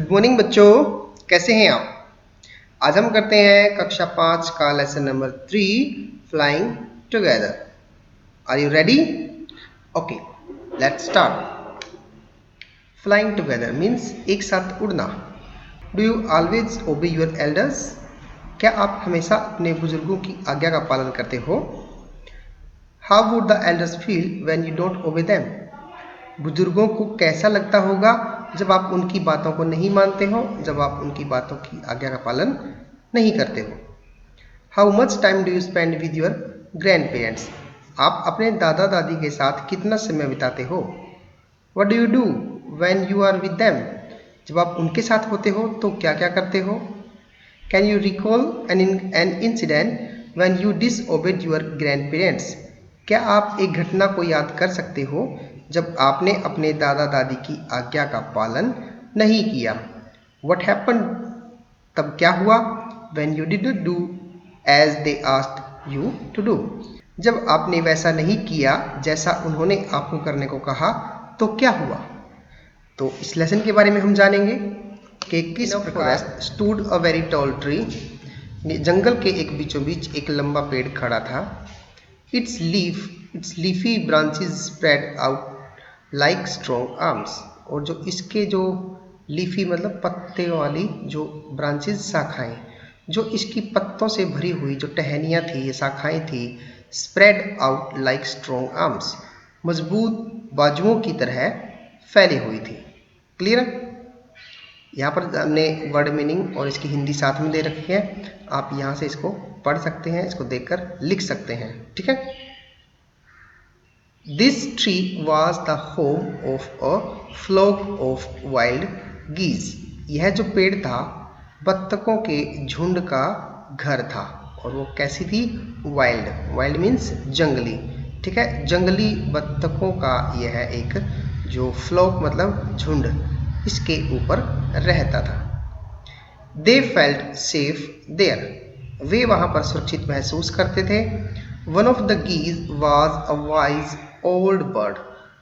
Good morning बच्चों, कैसे हैं आप। आज हम करते हैं कक्षा 5 का lesson number 3 flying together. Are you ready? Okay, let's start. Flying together means एक साथ उड़ना। Do you always obey your elders? क्या आप हमेशा अपने बुजुर्गों की आज्ञा का पालन करते हो? How would the elders feel when you don't ओबे देम? बुजुर्गों को कैसा लगता होगा जब आप उनकी बातों को नहीं मानते हो, जब आप उनकी बातों की आज्ञा का पालन नहीं करते हो। How much time do you spend with your grand parents? आप अपने दादा दादी के साथ कितना समय बिताते हो? What do you do when you are with them? जब आप उनके साथ होते हो तो क्या क्या करते हो? Can you recall an incident when you disobeyed your grandparents? क्या आप एक घटना को याद कर सकते हो जब आपने अपने दादा दादी की आज्ञा का पालन नहीं किया? What happened? तब क्या हुआ? When you didn't do as they asked you to do. जब आपने वैसा नहीं किया जैसा उन्होंने आपको करने को कहा तो क्या हुआ? तो इस लेसन के बारे में हम जानेंगे कि किस प्रकार stood a very tall tree. जंगल के एक बीचों बीच एक लंबा पेड़ खड़ा था। Its leafy branches spread out like strong arms. और जो इसके जो लीफी मतलब पत्ते वाली जो ब्रांचेज शाखाएं, जो इसकी पत्तों से भरी हुई जो टहनियाँ थी, ये शाखाएं थी, spread out like strong arms, मजबूत बाजुओं की तरह फैली हुई थी। क्लियर? यहाँ पर हमने वर्ड मीनिंग और इसकी हिंदी साथ में दे रखी है। आप यहाँ से इसको पढ़ सकते हैं, इसको देखकर लिख सकते हैं। ठीक है। This tree was the home of a flock of wild geese. यह जो पेड़ था बत्तखों के झुंड का घर था। और वो कैसी थी? वाइल्ड। वाइल्ड मीन्स जंगली। ठीक है, जंगली बत्तखों का यह एक जो फ्लॉक मतलब झुंड, इसके ऊपर रहता था। They felt safe there. वे वहाँ पर सुरक्षित महसूस करते थे। One of the geese was a wise old bird.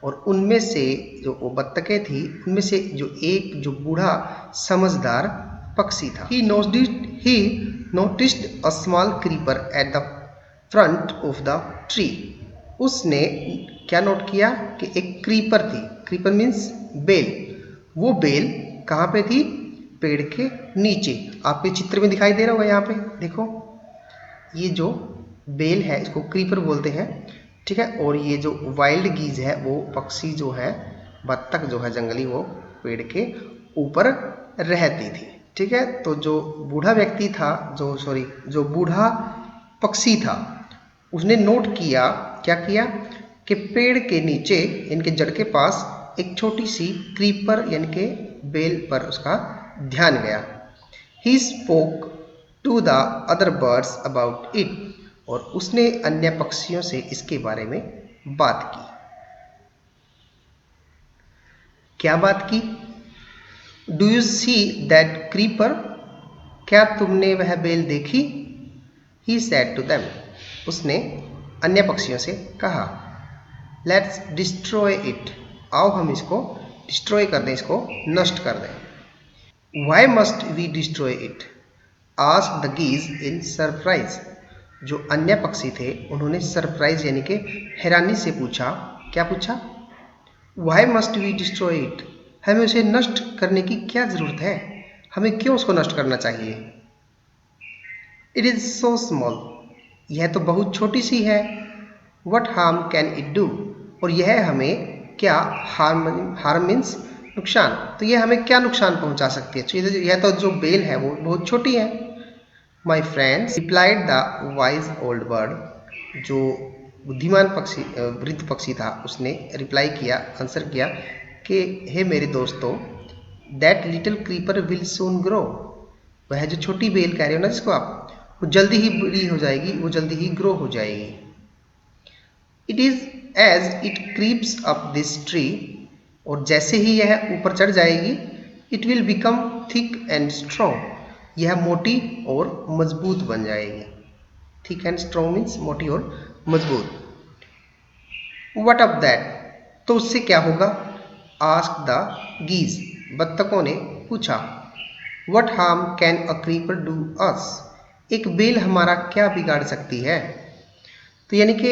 और उनमें से जो वो बत्तखें थी, उनमें से जो एक जो बूढ़ा समझदार पक्षी था। He noticed a small creeper at the front of the tree. उसने क्या नोट किया कि एक क्रीपर थी। क्रीपर मीन्स बेल। वो बेल कहाँ पे थी? पेड़ के नीचे। आपके चित्र में दिखाई दे रहा होगा, यहाँ पे देखो, ये जो बेल है इसको क्रीपर बोलते हैं। ठीक है। और ये जो वाइल्ड गीज है, वो पक्षी जो है, बत्तख जो है जंगली, वो पेड़ के ऊपर रहती थी। ठीक है। तो जो बूढ़ा व्यक्ति था, जो बूढ़ा पक्षी था, उसने नोट किया, क्या किया कि पेड़ के नीचे इनके जड़ के पास एक छोटी सी क्रीपर यानी कि बेल पर उसका ध्यान गया। He spoke to the other birds about it. और उसने अन्य पक्षियों से इसके बारे में बात की। क्या बात की? Do you see that creeper? क्या तुमने वह बेल देखी? He said to them. उसने अन्य पक्षियों से कहा। Let's destroy it. आओ हम इसको डिस्ट्रॉय कर दें, इसको नष्ट कर दें। Why must we destroy it? Asked the geese in surprise. जो अन्य पक्षी थे उन्होंने सरप्राइज यानी कि हैरानी से पूछा। क्या पूछा? Why must we destroy it? हमें उसे नष्ट करने की क्या जरूरत है? हमें क्यों उसको नष्ट करना चाहिए? It is so small. यह तो बहुत छोटी सी है। What harm can it do? और यह हमें क्या हार्म मीन्स नुकसान, तो यह हमें क्या नुकसान पहुंचा सकती है? यह तो जो बेल है वो बहुत छोटी है। My friends, replied the wise old bird. जो बुद्धिमान पक्षी वृद्ध पक्षी था, उसने रिप्लाई किया, आंसर किया कि हे मेरे दोस्तों, that little creeper will soon grow. वह जो छोटी बेल कह रहे हो ना जिसको आप, वो जल्दी ही बड़ी हो जाएगी, वो जल्दी ही ग्रो हो जाएगी। It is as it creeps up this tree. और जैसे ही यह ऊपर चढ़ जाएगी, it will become thick and strong. यह मोटी और मजबूत बन जाएगी। थिक एंड स्ट्रॉन्ग मीन्स मोटी और मजबूत। What of that? तो उससे क्या होगा? Ask the geese. बत्तखों ने पूछा, What harm can a creeper do us? एक बेल हमारा क्या बिगाड़ सकती है? तो यानी कि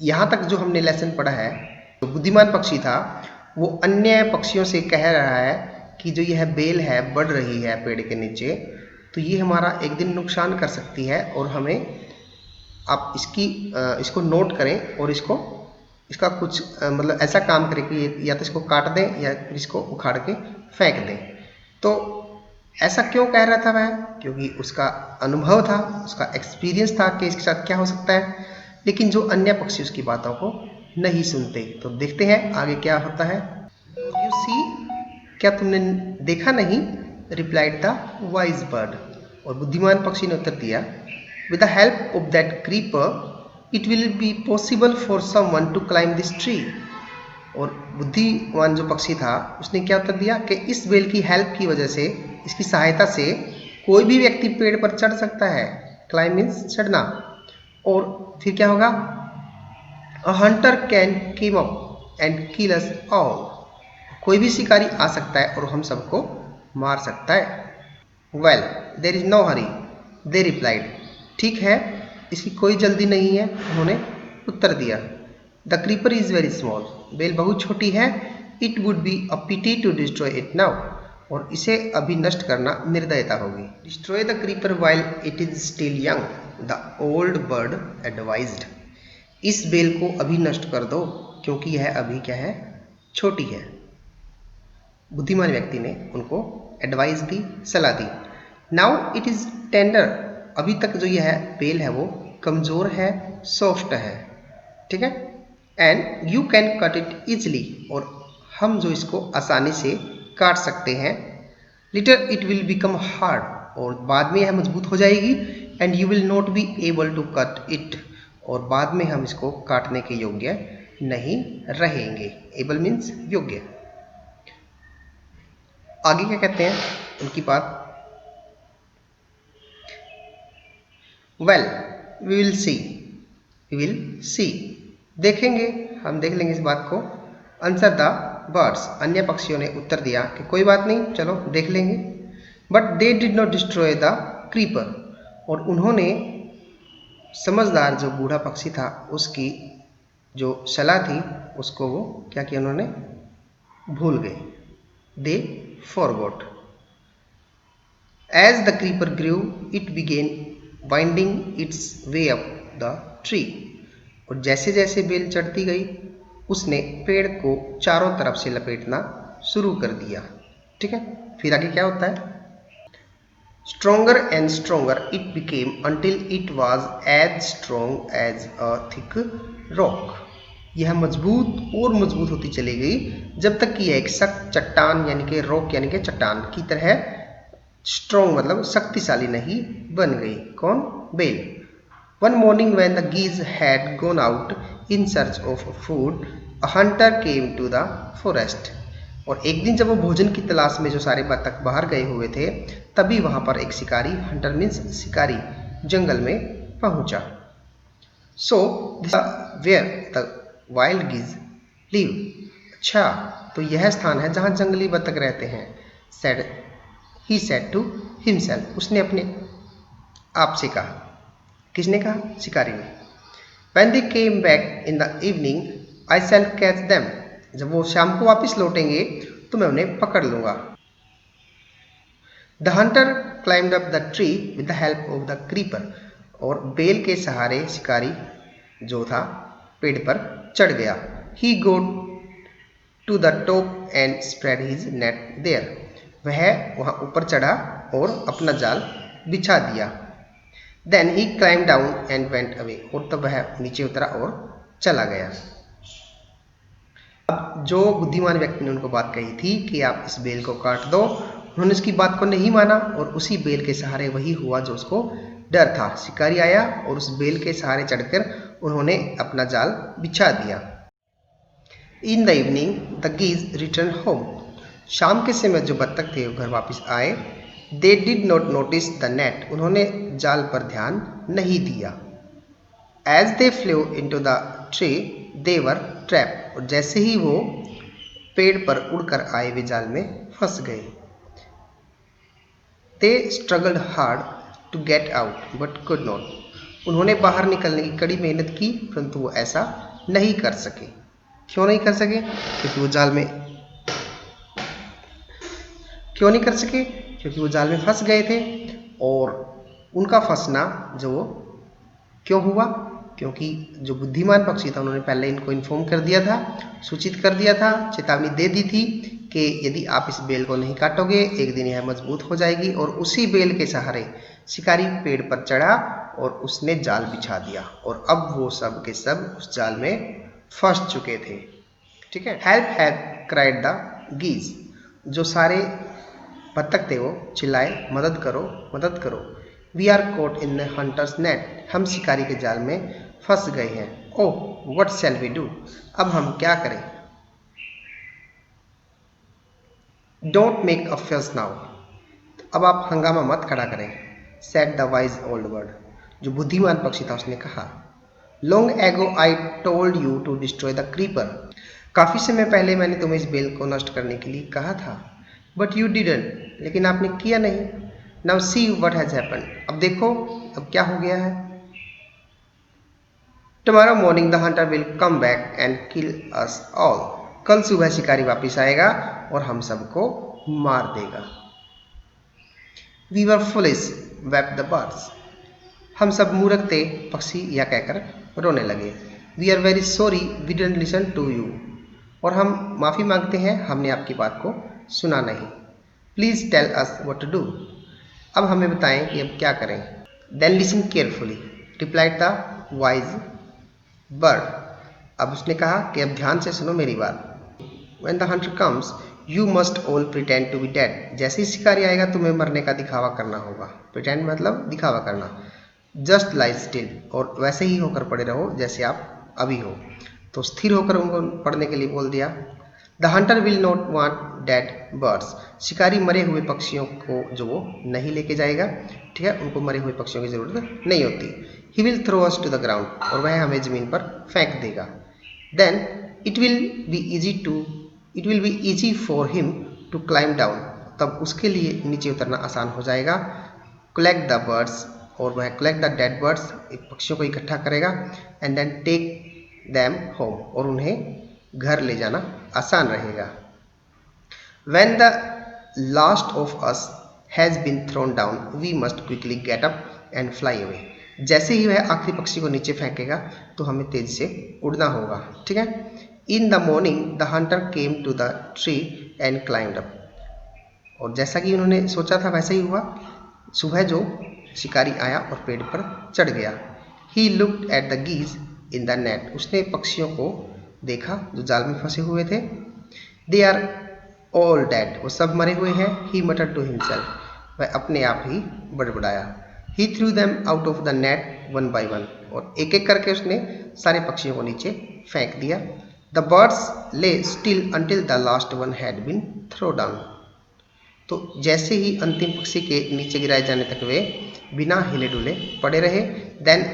यहाँ तक जो हमने लेसन पढ़ा है, तो बुद्धिमान पक्षी था वो अन्य पक्षियों से कह रहा है कि जो यह बेल है बढ़ रही है पेड़ के नीचे, तो ये हमारा एक दिन नुकसान कर सकती है और हमें आप इसको नोट करें और इसका कुछ मतलब ऐसा काम करें कि या तो इसको काट दें या फिर इसको उखाड़ के फेंक दें। तो ऐसा क्यों कह रहा था वह? क्योंकि उसका अनुभव था, उसका एक्सपीरियंस था कि इसके साथ क्या हो सकता है, लेकिन जो अन्य पक्षी उसकी बातों को नहीं सुनते। तो देखते हैं आगे क्या होता है। यू सी, क्या तुमने देखा नहीं? रिप्लाइड द वाइज बर्ड, और बुद्धिमान पक्षी ने उत्तर दिया, with the help of that creeper it will be possible for someone to climb this tree. और बुद्धिमान जो पक्षी था उसने क्या उत्तर दिया कि इस बेल की हेल्प की वजह से, इसकी सहायता से कोई भी व्यक्ति पेड़ पर चढ़ सकता है। क्लाइंब मीन्स चढ़ना। और फिर क्या होगा? अ Hunter can came up and kill us all, कोई भी शिकारी आ सकता है और हम सबको मार सकता है। Well there is no hurry, they replied, ठीक है इसकी कोई जल्दी नहीं है, उन्होंने उत्तर दिया। The creeper is very small, बेल बहुत छोटी है। It would be a pity to destroy it now, और इसे अभी नष्ट करना निर्दयता होगी। Destroy the creeper while it is still young, the old bird advised, इस बेल को अभी नष्ट कर दो क्योंकि यह अभी क्या है? छोटी है। बुद्धिमान व्यक्ति ने उनको एडवाइस दी, सलाह दी। नाउ इट इज टेंडर, अभी तक जो यह बेल है वो कमजोर है, सॉफ्ट है, ठीक है। And you can cut it easily, और हम जो इसको आसानी से काट सकते हैं। Later it will become hard, और बाद में यह मजबूत हो जाएगी। And you will not be able to cut it, और बाद में हम इसको काटने के योग्य नहीं रहेंगे। एबल मीन्स योग्य। आगे क्या कहते हैं उनकी बात? Well we will see, we will see, देखेंगे, हम देख लेंगे इस बात को। आंसर द बर्ड्स, अन्य पक्षियों ने उत्तर दिया कि कोई बात नहीं, चलो देख लेंगे। But they did not destroy the creeper, और उन्होंने, समझदार जो बूढ़ा पक्षी था उसकी जो सलाह थी उसको वो क्या किया, उन्होंने भूल गए। They forgot. As the creeper grew it began winding its way up the tree, और जैसे जैसे बेल चढ़ती गई उसने पेड़ को चारों तरफ से लपेटना शुरू कर दिया, ठीक है। फिर आगे क्या होता है? Stronger and stronger it became until it was as strong as a thick rock, यह मजबूत और मजबूत होती चली गई जब तक कि यह एक सख्त चट्टान यानी कि रॉक यानी कि चट्टान की तरह स्ट्रोंग मतलब शक्तिशाली नहीं बन गई। कौन? बेल। One morning when the geese had gone out in search of food, a hunter came to the forest, और एक दिन जब वो भोजन की तलाश में जो सारे बतख बाहर गए हुए थे, तभी वहां पर एक शिकारी, हंटर मीन्स शिकारी, जंगल में पहुंचा। So where the wild geese live, अच्छा तो यह स्थान है जहां जंगली बतख रहते हैं। Said he said to himself, उसने अपने आप से कहा। किसने कहा? शिकारी ने। When they came back in the evening, I shall catch them, जब वो शाम को वापस लौटेंगे तो मैं उन्हें पकड़ लूंगा। The hunter climbed up the tree with the help of the creeper, और बेल के सहारे शिकारी जो था पेड़ पर चढ़ गया। He got to the top and spread his net there, वह वहां ऊपर चढ़ा और अपना जाल बिछा दिया। Then he climbed down and went away, और तब वह नीचे उतरा और चला गया। अब जो बुद्धिमान व्यक्ति ने उनको बात कही थी कि आप इस बेल को काट दो, उन्होंने उसकी बात को नहीं माना और उसी बेल के सहारे वही हुआ जो उसको डर था। शिकारी आया और उस बेल के सहारे चढ़कर उन्होंने अपना जाल बिछा दिया। In the evening the geese returned home, शाम के समय जो बत्तख थे वो घर वापस आए। They did not notice the net, उन्होंने जाल पर ध्यान नहीं दिया। As they flew into the tree, they were trapped, और जैसे ही वो पेड़ पर उड़कर आए वे जाल में फंस गए। They struggled hard to get out but could not. उन्होंने बाहर निकलने की कड़ी मेहनत की परंतु वो ऐसा नहीं कर सके। क्यों नहीं कर सके? क्योंकि वो जाल में क्यों नहीं कर सके? क्योंकि वो जाल में फंस गए थे। और उनका फंसना जो क्यों हुआ? क्योंकि जो बुद्धिमान पक्षी था उन्होंने पहले इनको इन्फॉर्म कर दिया था, सूचित कर दिया था, चेतावनी दे दी थी कि यदि आप इस बेल को नहीं काटोगे एक दिन यह मजबूत हो जाएगी। और उसी बेल के सहारे शिकारी पेड़ पर चढ़ा और उसने जाल बिछा दिया और अब वो सब के सब उस जाल में फंस चुके थे। ठीक है। Help help cried the geese. जो सारे बत्तख थे वो चिल्लाए, मदद करो मदद करो। We are caught in the hunter's net. हम शिकारी के जाल में फंस गए हैं। Oh what shall we do. अब हम क्या करें? डोंट मेक अ फस नाउ। अब आप हंगामा मत खड़ा करें। Said the wise old bird. जो बुद्धिमान पक्षी था उसने कहा, long ago I told you to destroy the creeper. काफी समय पहले मैंने तुम्हें इस बेल को नष्ट करने के लिए कहा था, बट यू डिडंट। लेकिन आपने किया नहीं। Now see what has happened. अब देखो अब क्या हो गया है। Tomorrow morning the Hunter will come back and kill us all. कल सुबह शिकारी वापिस आएगा और हम सबको मार देगा। We were foolish wept the birds. हम सब मूर्ख थे, पक्षी यह कहकर रोने लगे। We are very sorry we didn't listen to you. और हम माफ़ी मांगते हैं, हमने आपकी बात को सुना नहीं। Please tell us what to do. अब हमें बताएं कि अब क्या करें। Then listen carefully replied the wise bird. अब उसने कहा कि अब ध्यान से सुनो मेरी बात। When the hunter comes, you must all pretend to be dead. जैसे ही शिकारी आएगा तुम्हें मरने का दिखावा करना होगा। Pretend मतलब दिखावा करना। Just lie still। और वैसे ही होकर पड़े रहो जैसे आप अभी हो। तो स्थिर होकर उनको पढ़ने के लिए बोल दिया। The hunter will not want dead birds। शिकारी मरे हुए पक्षियों को जो वो नहीं लेके जाएगा। ठीक है, उनको मरे हुए पक्षियों की जरूरत नहीं होती। He will throw us to the ground। और वह हमें जमीन पर फेंक देगा। Then it will be easy for him to climb down। तब उसके लिए नीचे उतरना आसान हो जाएगा। Collect the birds। और वह collect the dead birds, पक्षियों को इकट्ठा करेगा। And then take them home। और उन्हें घर ले जाना आसान रहेगा। When the last of us has been thrown down, we must quickly get up and fly away। जैसे ही वह आखिरी पक्षी को नीचे फेंकेगा तो हमें तेजी से उड़ना होगा। ठीक है। In the morning the hunter came to the tree and climbed up. और जैसा कि उन्होंने सोचा था वैसा ही हुआ। सुबह जो शिकारी आया और पेड़ पर चढ़ गया। He looked at the geese in the net. उसने पक्षियों को देखा जो जाल में फंसे हुए थे। They are all dead. वो सब मरे हुए हैं। He muttered to himself. वह अपने आप ही बड़बड़ाया। He threw them out of the net one by one. और एक एक करके उसने सारे पक्षियों को नीचे फेंक दिया। The birds lay still until the last one had been throw down. तो जैसे ही अंतिम पक्षी के नीचे गिराए जाने तक वे बिना हिले डुले पड़े रहे। Then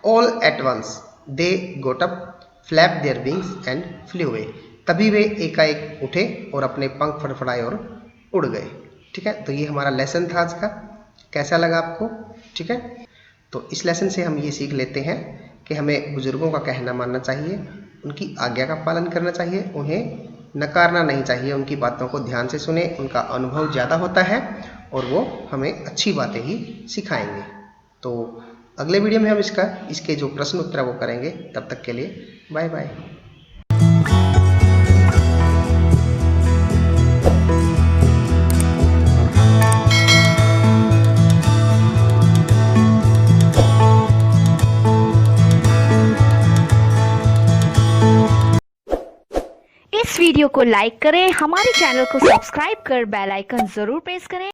all at once they got up, flap their wings and flew away. तभी वे एकाएक उठे और अपने पंख फड़फड़ाए और उड़ गए। ठीक है, तो ये हमारा लेसन था आज का। कैसा लगा आपको? ठीक है, तो इस लेसन से हम ये सीख लेते हैं कि हमें बुजुर्गों का कहना मानना चाहिए, उनकी आज्ञा का पालन करना चाहिए, उन्हें नकारना नहीं चाहिए। उनकी बातों को ध्यान से सुने, उनका अनुभव ज़्यादा होता है और वो हमें अच्छी बातें ही सिखाएंगे। तो अगले वीडियो में हम इसके जो प्रश्न उत्तर वो करेंगे। तब तक के लिए बाय बाय। इस वीडियो को लाइक करें, हमारे चैनल को सब्सक्राइब कर बेल आइकन जरूर प्रेस करें।